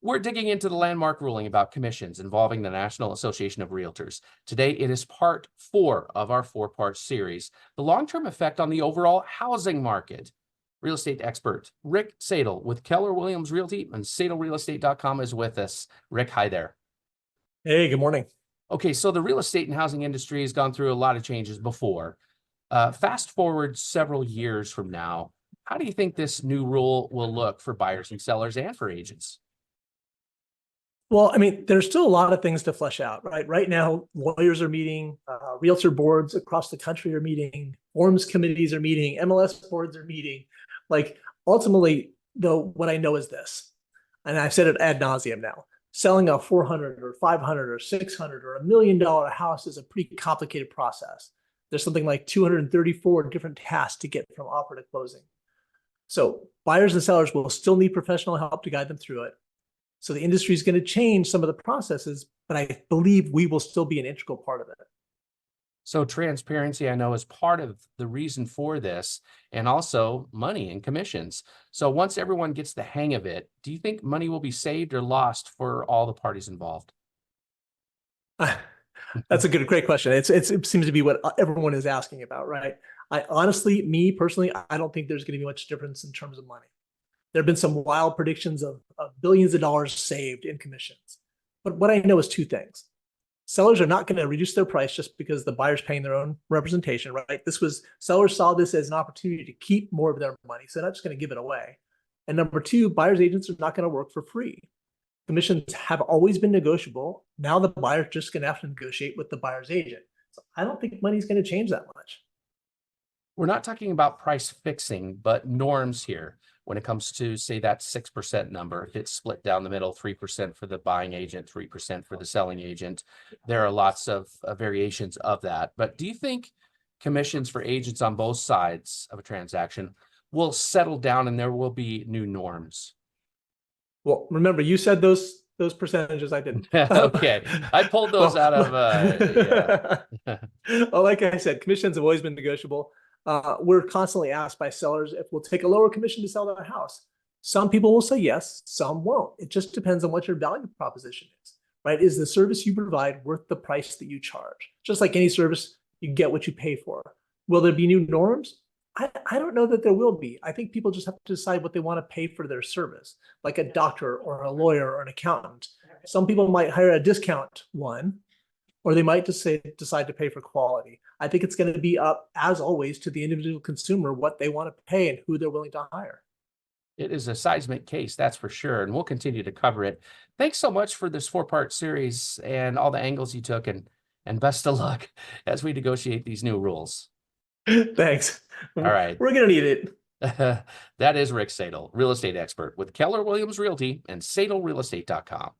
We're digging into the landmark ruling about commissions involving the National Association of Realtors. Today, it is part 4 of our 4-part series, the long-term effect on the overall housing market. Real estate expert Rick Sadle with Keller Williams Realty and SadleRealEstate.com is with us. Rick, hi there. Hey, good morning. Okay, so the real estate and housing industry has gone through a lot of changes before. Fast forward several years from now, how do you think this new rule will look for buyers and sellers and for agents? Well, I mean, there's still a lot of things to flesh out, right? Right now, lawyers are meeting, realtor boards across the country are meeting, forms committees are meeting, MLS boards are meeting. Like, ultimately, though, what I know is this, and I've said it ad nauseum now, selling a 400 or 500 or 600 or $1 million house is a pretty complicated process. There's something like 234 different tasks to get from offer to closing. So buyers and sellers will still need professional help to guide them through it. So the industry is going to change some of the processes, but I believe we will still be an integral part of it. So transparency, I know, is part of the reason for this, and also money and commissions. So once everyone gets the hang of it, do you think money will be saved or lost for all the parties involved? That's a great question. It seems to be what everyone is asking about, right? I honestly, me personally, I don't think there's going to be much difference in terms of money. There have been some wild predictions of billions of dollars saved in commissions. But what I know is 2 things. Sellers are not going to reduce their price just because the buyer's paying their own representation, right? Sellers saw this as an opportunity to keep more of their money. So they're not just going to give it away. And number 2, buyer's agents are not going to work for free. Commissions have always been negotiable. Now the buyer's just going to have to negotiate with the buyer's agent. So I don't think money's going to change that much. We're not talking about price fixing, but norms here. When it comes to, say, that 6% number, if it's split down the middle, 3% for the buying agent, 3% for the selling agent, there are lots of variations of that. But do you think commissions for agents on both sides of a transaction will settle down and there will be new norms? Well, remember, you said those percentages. I didn't. Okay, I pulled those out of yeah. Well, like I said, commissions have always been negotiable. We're constantly asked by sellers if we'll take a lower commission to sell their house. Some people will say yes, some won't. It just depends on what your value proposition is, right? Is the service you provide worth the price that you charge? Just like any service, you get what you pay for. Will there be new norms? I don't know that there will be. I think people just have to decide what they want to pay for their service, like a doctor or a lawyer or an accountant. Some people might hire a discount one, or they might just decide to pay for quality. I think it's going to be up, as always, to the individual consumer, what they want to pay and who they're willing to hire. It is a seismic case, that's for sure, and we'll continue to cover it. Thanks so much for this 4-part series and all the angles you took, and best of luck as we negotiate these new rules. Thanks. All right. We're going to need it. That is Rick Sadle, real estate expert with Keller Williams Realty and SadleRealEstate.com.